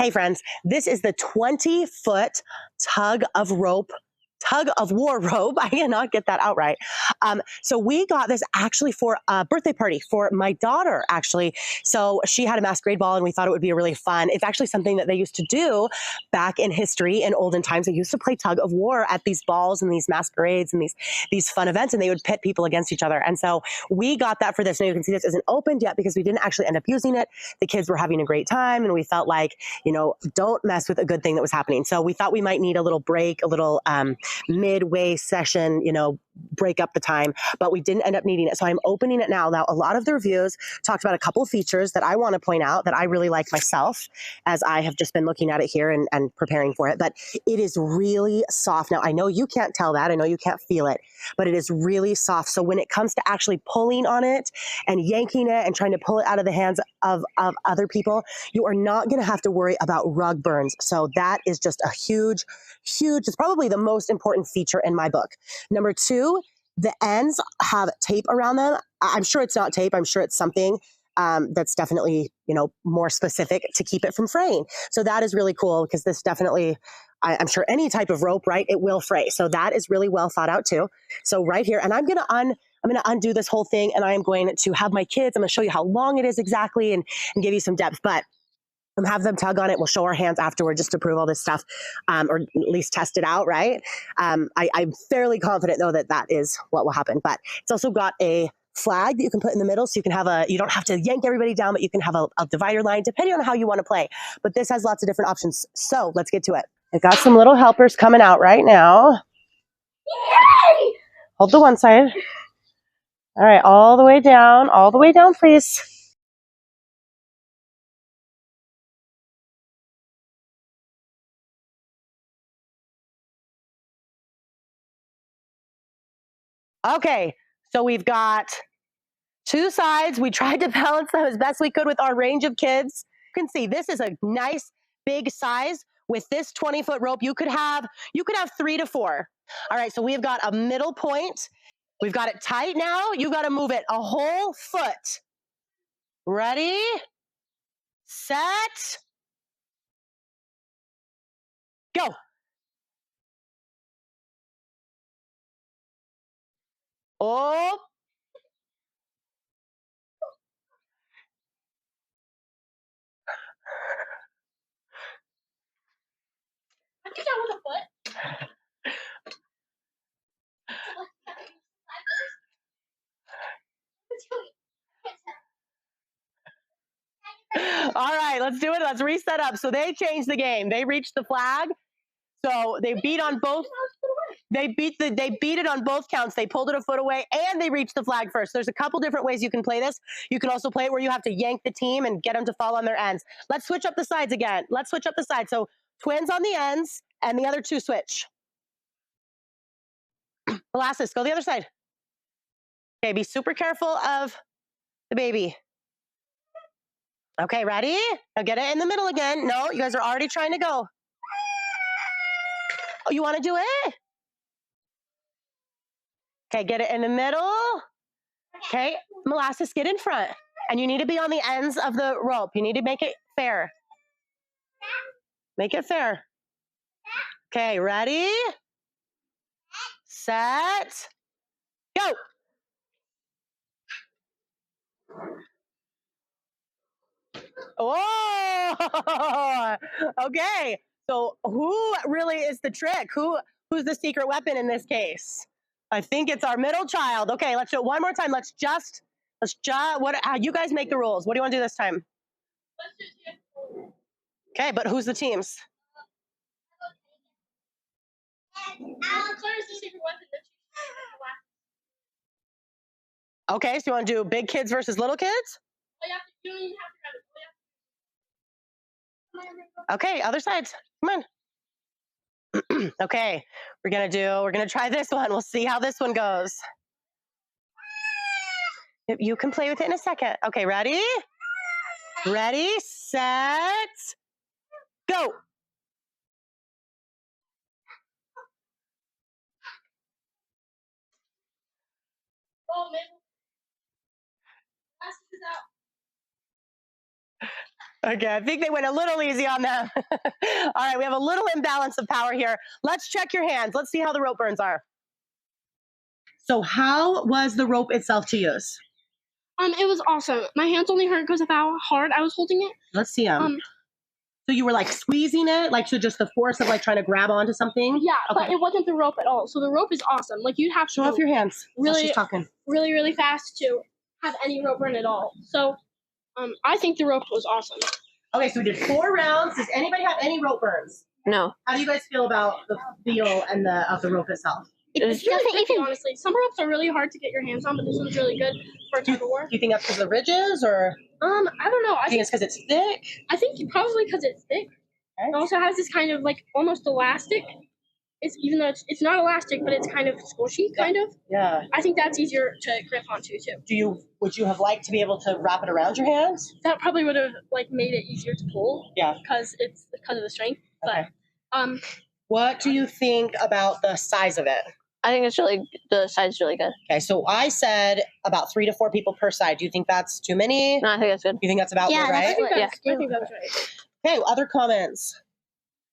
Hey, friends, this is the 20-foot tug of war rope. I cannot get that out right. So we got this actually for a birthday party for my daughter, actually. So she had a masquerade ball and we thought it would be really fun. It's actually something that they used to do back in history in olden times. They used to play tug of war at these balls and these masquerades and these fun events, and they would pit people against each other. And so we got that for this. Now you can see this isn't opened yet because we didn't actually end up using it. The kids were having a great time and we felt like, don't mess with a good thing that was happening. So we thought we might need a little break, a little midway session, break up the time, but we didn't end up needing it. So I'm opening it now. Now, a lot of the reviews talked about a couple features that I want to point out that I really like myself as I have just been looking at it here and preparing for it, but it is really soft. Now, I know you can't tell that. I know you can't feel it, but it is really soft. So when it comes to actually pulling on it and yanking it and trying to pull it out of the hands of other people, you are not going to have to worry about rug burns. So that is just a huge, it's probably the most important feature in my book. Number two, the ends have tape around them. I'm sure it's not tape. I'm sure it's something that's definitely, more specific to keep it from fraying. So that is really cool because this definitely, I'm sure any type of rope, right, it will fray. So that is really well thought out too. So right here, and I'm going to undo this whole thing and I am going to have my kids, I'm going to show you how long it is exactly and give you some depth, but have them tug on it. We'll show our hands afterward just to prove all this stuff, or at least test it out, right? I'm fairly confident, though, that is what will happen. But it's also got a flag that you can put in the middle, so you can you don't have to yank everybody down, but you can have a divider line, depending on how you want to play. But this has lots of different options. So let's get to it. I've got some little helpers coming out right now. Yay! Hold the one side. All right, all the way down, please. Okay, so we've got two sides. We tried to balance them as best we could with our range of kids. You can see this is a nice big size. With this 20-foot rope, you could have 3 to 4. All right, so we've got a middle point. We've got it tight now. You got to move it a whole foot. Ready, set, go. Oh, I think that was a foot. All right, let's do it. Let's reset up. So they changed the game. They reached the flag. So they beat on both. They beat it on both counts. They pulled it a foot away and they reached the flag first. There's a couple different ways you can play this. You can also play it where you have to yank the team and get them to fall on their ends. Let's switch up the sides again. So twins on the ends and the other two switch. Molasses, go the other side. Okay, be super careful of the baby. Okay, ready? Now get it in the middle again. No, you guys are already trying to go. Oh, you want to do it? Okay, get it in the middle. Okay, Molasses, get in front. And you need to be on the ends of the rope. You need to make it fair. Make it fair. Okay, ready? Set. Go. Oh, okay. So who really is the trick? Who's the secret weapon in this case? I think it's our middle child. Okay, let's do it one more time. Let's just you guys make the rules. What do you want to do this time? Okay, but who's the teams? Okay, so you want to do big kids versus little kids? Okay, other sides. Come on. Okay, we're gonna try this one. We'll see how this one goes. You can play with it in a second. Okay, ready? Ready, set, go. Oh, man. Okay, I think they went a little easy on them. All right, we have a little imbalance of power here. Let's check your hands. Let's see how the rope burns are. So how was the rope itself to use? It was awesome. My hands only hurt because of how hard I was holding it. Let's see them. So you were like squeezing it, like to just the force of like trying to grab onto something? Yeah, Okay. but it wasn't the rope at all. So the rope is awesome. Like you'd have to Show off your hands. really, She's talking. really, really fast to have any rope burn at all. So I think the rope was awesome. Okay, so we did 4 rounds. Does anybody have any rope burns? No. How do you guys feel about the feel and of the rope itself? It's really tricky, honestly. Some ropes are really hard to get your hands on, but this one's really good for tug of war. Do you think that's because of the ridges, or? I don't know. I think it's because it's thick. I think probably because it's thick. Okay. It also has this kind of like almost elastic. It's even though it's not elastic, but it's kind of squishy, kind of. Yeah. I think that's easier to grip onto too. Would you have liked to be able to wrap it around your hands? That probably would have like made it easier to pull. Yeah. Because of the strength. Okay. But what do you think about the size of it? I think the size is really good. Okay, so I said about 3 to 4 people per side. Do you think that's too many? No, I think that's good. You think that's about yeah, good, right? I think that's right. Okay, other comments.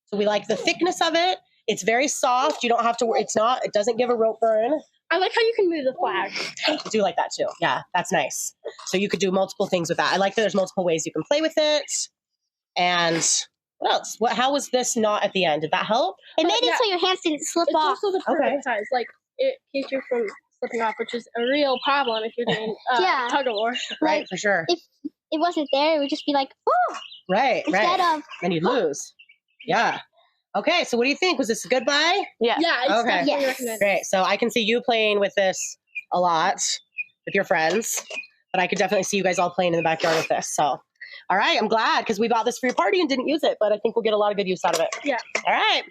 So we like the thickness of it. It's very soft. You don't have to worry. It doesn't give a rope burn. I like how you can move the flag. I do like that too. Yeah, that's nice. So you could do multiple things with that. I like that there's multiple ways you can play with it. And what else? How was this not at the end? Did that help? It made it so your hands didn't slip It's off. also the perfect size. Like it keeps you from slipping off, which is a real problem if you're doing Yeah. tug of war. Right, for sure. If it wasn't there, it would just be like, woo! Right, Instead right. of, Then you'd lose. Yeah. Okay, so what do you think? Was this a good buy? Yeah. Yeah, it's Okay. definitely Yes. recommended. Great. So I can see you playing with this a lot with your friends, but I could definitely see you guys all playing in the backyard with this. So, all right, I'm glad because we bought this for your party and didn't use it, but I think we'll get a lot of good use out of it. Yeah. All right.